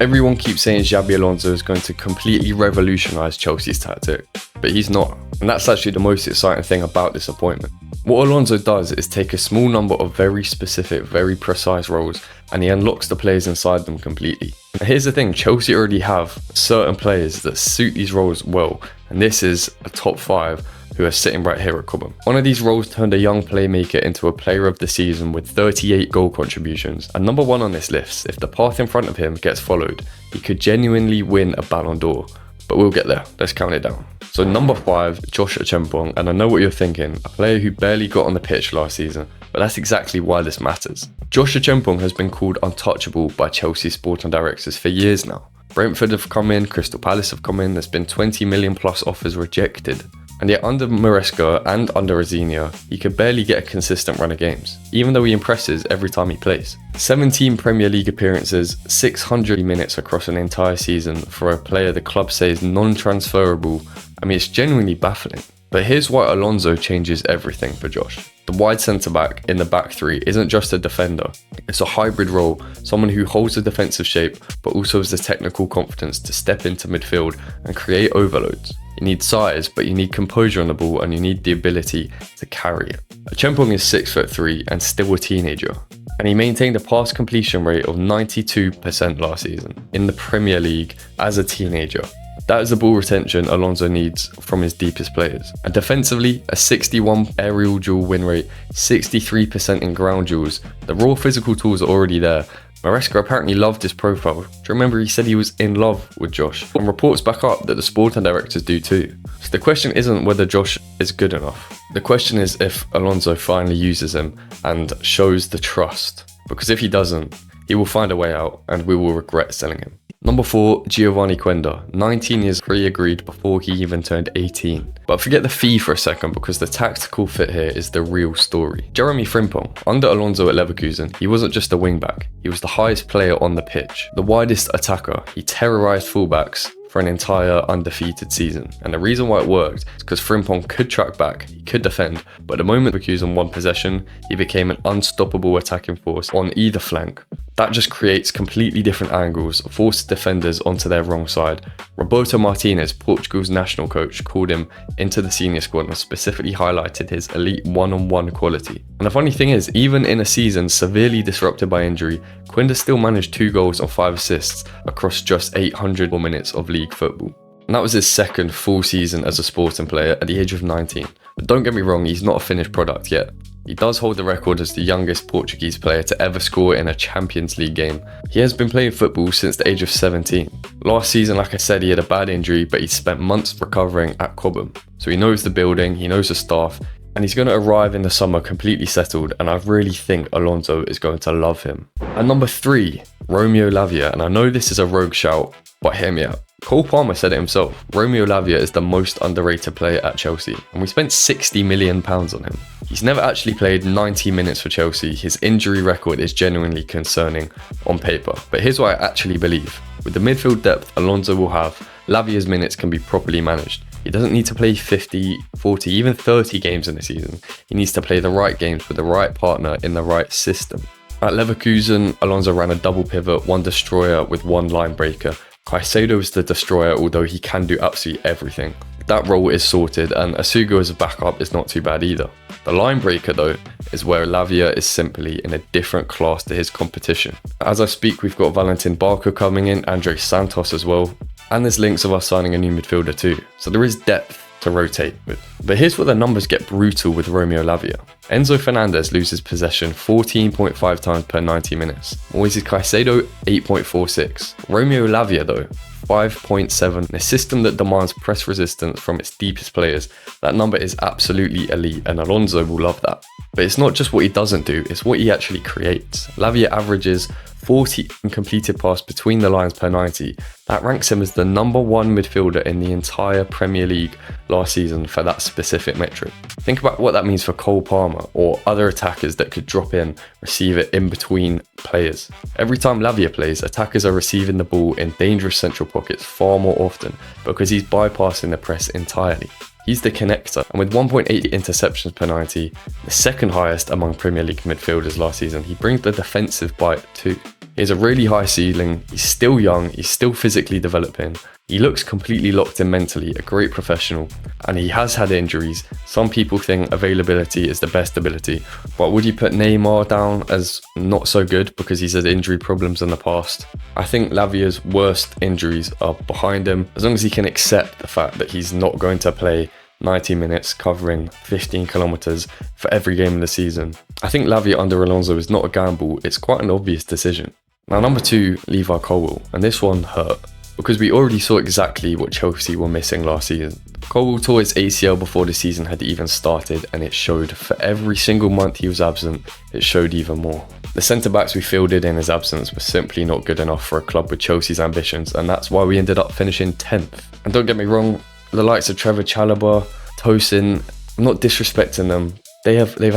Everyone keeps saying Xabi Alonso is going to completely revolutionise Chelsea's tactic, but he's not, and that's actually the most exciting thing about this appointment. What Alonso does is take a small number of very specific, very precise roles, and he unlocks the players inside them completely. Now here's the thing, Chelsea already have certain players that suit these roles well, and this is a top 5 who are sitting right here at Cobham. One of these roles turned a young playmaker into a player of the season with 38 goal contributions, and number 1 on this list. If the path in front of him gets followed, he could genuinely win a Ballon d'Or. But we'll get there, let's count it down. So number 5, Josh Attempong, and I know what you're thinking, a player who barely got on the pitch last season, but that's exactly why this matters. Josh Attempong has been called untouchable by Chelsea sporting directors for years now. Brentford have come in, Crystal Palace have come in, there's been 20 million plus offers rejected. And yet under Maresca and under Rosinia, he could barely get a consistent run of games, even though he impresses every time he plays. 17 Premier League appearances, 600 minutes across an entire season for a player the club says non-transferable. I mean, it's genuinely baffling. But here's why Alonso changes everything for Josh. The wide centre-back in the back 3 isn't just a defender, it's a hybrid role, someone who holds the defensive shape but also has the technical confidence to step into midfield and create overloads. You need size, but you need composure on the ball and you need the ability to carry it. Attempong is 6'3" and still a teenager, and he maintained a pass completion rate of 92% last season in the Premier League as a teenager. That is the ball retention Alonso needs from his deepest players. And defensively, a 61 aerial duel win rate, 63% in ground duels. The raw physical tools are already there. Maresca apparently loved his profile. Do you remember he said he was in love with Josh? And reports back up that the sporting directors do too. So the question isn't whether Josh is good enough. The question is if Alonso finally uses him and shows the trust. Because if he doesn't, he will find a way out and we will regret selling him. Number 4, Giovanni Quenda, 19 years pre-agreed before he even turned 18. But forget the fee for a second because the tactical fit here is the real story. Jeremy Frimpong, under Alonso at Leverkusen, he wasn't just a wingback, he was the highest player on the pitch, the widest attacker, he terrorised fullbacks for an entire undefeated season. And the reason why it worked is because Frimpong could track back, he could defend, but the moment Leverkusen won possession, he became an unstoppable attacking force on either flank. That just creates completely different angles, forces defenders onto their wrong side. Roberto Martinez, Portugal's national coach, called him into the senior squad and specifically highlighted his elite one-on-one quality. And the funny thing is, even in a season severely disrupted by injury, Quenda still managed 2 goals and 5 assists across just 800 minutes of league football. And that was his second full season as a sporting player at the age of 19. But don't get me wrong, he's not a finished product yet. He does hold the record as the youngest Portuguese player to ever score in a Champions League game. He has been playing football since the age of 17. Last season, like I said, he had a bad injury, but he spent months recovering at Cobham. So he knows the building, he knows the staff, and he's going to arrive in the summer completely settled, and I really think Alonso is going to love him. At number 3, Romeo Lavia, and I know this is a rogue shout, but hear me out. Cole Palmer said it himself, Romeo Lavia is the most underrated player at Chelsea, and we spent £60 million on him. He's never actually played 90 minutes for Chelsea, his injury record is genuinely concerning on paper, but here's what I actually believe. With the midfield depth Alonso will have, Lavia's minutes can be properly managed. He doesn't need to play 50, 40, even 30 games in a season. He needs to play the right games with the right partner in the right system. At Leverkusen, Alonso ran a double pivot, 1 destroyer with 1 line breaker. Caicedo is the destroyer, although he can do absolutely everything. That role is sorted, and Asugo as a backup is not too bad either. The line breaker though is where Lavia is simply in a different class to his competition. As I speak, we've got Valentin Barco coming in, Andre Santos as well, and there's links of us signing a new midfielder too. So there is depth to rotate with. But here's where the numbers get brutal with Romeo Lavia. Enzo Fernandez loses possession 14.5 times per 90 minutes. Moises Caicedo 8.46. Romeo Lavia though, 5.7. In a system that demands press resistance from its deepest players, that number is absolutely elite and Alonso will love that. But it's not just what he doesn't do, it's what he actually creates. Lavia averages 40 completed pass between the lines per 90. That ranks him as the number 1 midfielder in the entire Premier League last season for that specific metric. Think about what that means for Cole Palmer or other attackers that could drop in, receive it in between players. Every time Lavia plays, attackers are receiving the ball in dangerous central pockets far more often because he's bypassing the press entirely. He's the connector, and with 1.8 interceptions per 90, the second highest among Premier League midfielders last season, he brings the defensive bite too. He has a really high ceiling, he's still young, he's still physically developing, he looks completely locked in mentally, a great professional, and he has had injuries. Some people think availability is the best ability, but would you put Neymar down as not so good because he's had injury problems in the past? I think Lavia's worst injuries are behind him, as long as he can accept the fact that he's not going to play 90 minutes covering 15 kilometers for every game of the season. I think Lavia under Alonso is not a gamble, it's quite an obvious decision. Now number 2, Levi Colwill, and this one hurt, because we already saw exactly what Chelsea were missing last season. Colwill tore his ACL before the season had even started, and it showed. For every single month he was absent, it showed even more. The centre-backs we fielded in his absence were simply not good enough for a club with Chelsea's ambitions, and that's why we ended up finishing 10th. And don't get me wrong, the likes of Trevor Chalobah, Tosin, I'm not disrespecting them. They've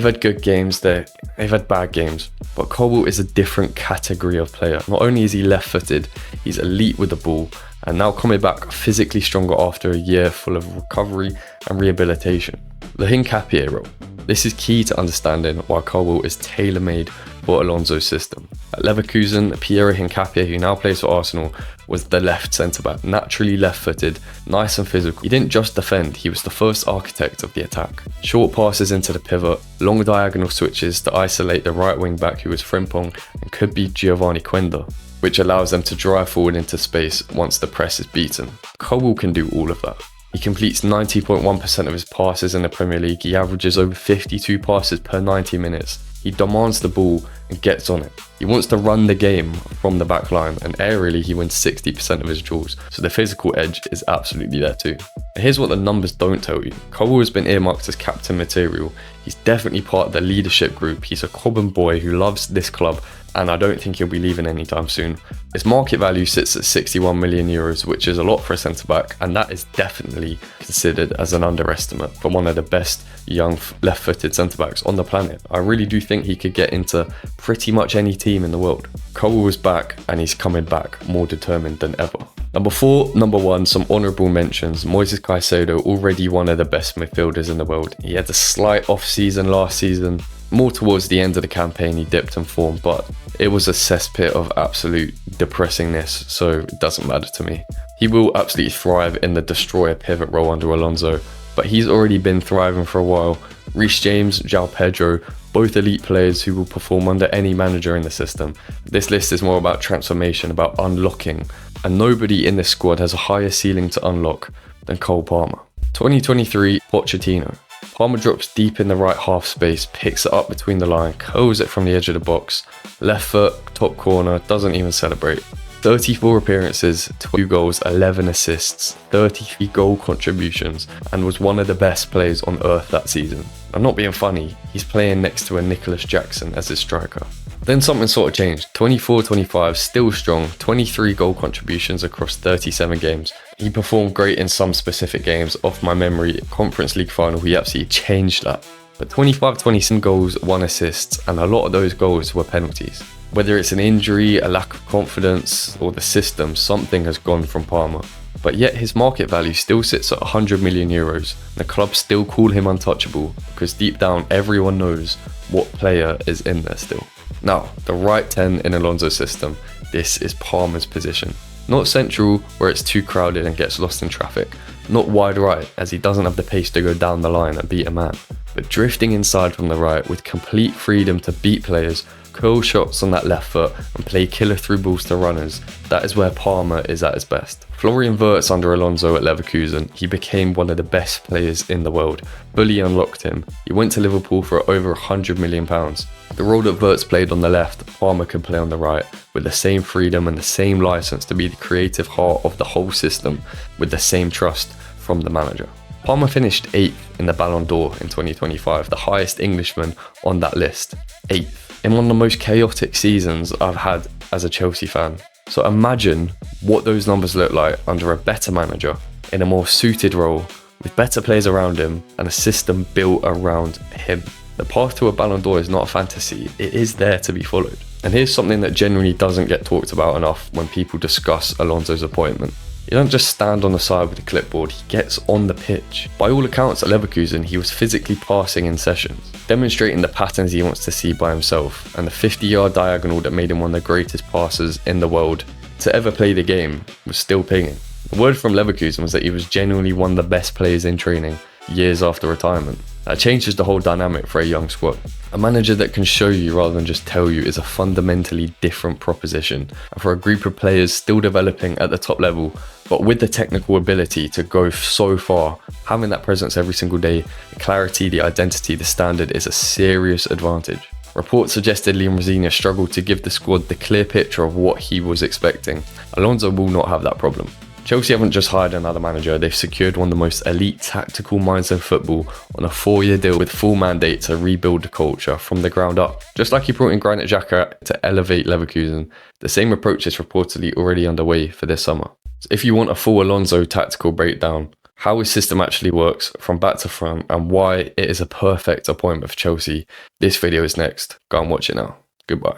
had good games, they've had bad games, but Cobham is a different category of player. Not only is he left-footed, he's elite with the ball, and now coming back physically stronger after a year full of recovery and rehabilitation. The Hincapié role. This is key to understanding why Cobham is tailor-made for Alonso's system. At Leverkusen, Pierre Hincapié, who now plays for Arsenal, was the left centre-back, naturally left-footed, nice and physical. He didn't just defend, he was the first architect of the attack. Short passes into the pivot, long diagonal switches to isolate the right wing-back who was Frimpong and could be Giovanni Quenda, which allows them to drive forward into space once the press is beaten. Cobham can do all of that. He completes 90.1% of his passes in the Premier League. He averages over 52 passes per 90 minutes. He demands the ball and gets on it. He wants to run the game from the back line, and aerially he wins 60% of his duels, so the physical edge is absolutely there too. And here's what the numbers don't tell you. Cobham has been earmarked as captain material. He's definitely part of the leadership group. He's a Cobham boy who loves this club, and I don't think he'll be leaving anytime soon. His market value sits at 61 million euros, which is a lot for a centre-back, and that is definitely considered as an underestimate for one of the best young left-footed centre-backs on the planet. I really do think he could get into pretty much any team in the world. Cobham was back, and he's coming back more determined than ever. Number 4, number 1, some honourable mentions. Moises Caicedo, already one of the best midfielders in the world. He had a slight off-season last season. More towards the end of the campaign he dipped in form, but it was a cesspit of absolute depressingness, so it doesn't matter to me. He will absolutely thrive in the destroyer pivot role under Alonso, but he's already been thriving for a while. Reece James, João Pedro, both elite players who will perform under any manager in the system. This list is more about transformation, about unlocking, and nobody in this squad has a higher ceiling to unlock than Cole Palmer. 2023 Pochettino. Palmer drops deep in the right half space, picks it up between the line, curls it from the edge of the box, left foot, top corner, doesn't even celebrate. 34 appearances, 2 goals, 11 assists, 33 goal contributions, and was one of the best players on earth that season. I'm not being funny, he's playing next to a Nicholas Jackson as his striker. Then something sort of changed. 24-25, still strong, 23 goal contributions across 37 games. He performed great in some specific games. Off my memory, Conference League final, he absolutely changed that. But 25-27 goals, 1 assist, and a lot of those goals were penalties. Whether it's an injury, a lack of confidence, or the system, something has gone from Palmer. But yet his market value still sits at 100 million euros. The club still call him untouchable, because deep down everyone knows what player is in there still. Now, the right 10 in Alonso's system, this is Palmer's position. Not central, where it's too crowded and gets lost in traffic. Not wide right, as he doesn't have the pace to go down the line and beat a man. But drifting inside from the right with complete freedom to beat players, curl shots on that left foot and play killer through balls to runners, that is where Palmer is at his best. Florian Wirtz under Alonso at Leverkusen, he became one of the best players in the world. Fully unlocked him. He went to Liverpool for over £100 million. The role that Wirtz played on the left, Palmer could play on the right, with the same freedom and the same license to be the creative heart of the whole system, with the same trust from the manager. Palmer finished 8th in the Ballon d'Or in 2025, the highest Englishman on that list. 8th. In one of the most chaotic seasons I've had as a Chelsea fan. So imagine what those numbers look like under a better manager, in a more suited role, with better players around him and a system built around him. The path to a Ballon d'Or is not a fantasy, it is there to be followed. And here's something that genuinely doesn't get talked about enough when people discuss Alonso's appointment. He doesn't just stand on the side with a clipboard, he gets on the pitch. By all accounts at Leverkusen, he was physically passing in sessions, demonstrating the patterns he wants to see by himself, and the 50-yard diagonal that made him one of the greatest passers in the world to ever play the game was still pinging. The word from Leverkusen was that he was genuinely one of the best players in training years after retirement. That changes the whole dynamic for a young squad. A manager that can show you rather than just tell you is a fundamentally different proposition. And for a group of players still developing at the top level, but with the technical ability to go so far, having that presence every single day, the clarity, the identity, the standard is a serious advantage. Reports suggested Liam Rosenior struggled to give the squad the clear picture of what he was expecting. Alonso will not have that problem. Chelsea haven't just hired another manager, they've secured one of the most elite tactical minds in football on a 4-year deal with full mandate to rebuild the culture from the ground up. Just like he brought in Granit Xhaka to elevate Leverkusen, the same approach is reportedly already underway for this summer. So if you want a full Alonso tactical breakdown, how his system actually works from back to front and why it is a perfect appointment for Chelsea, this video is next. Go and watch it now. Goodbye.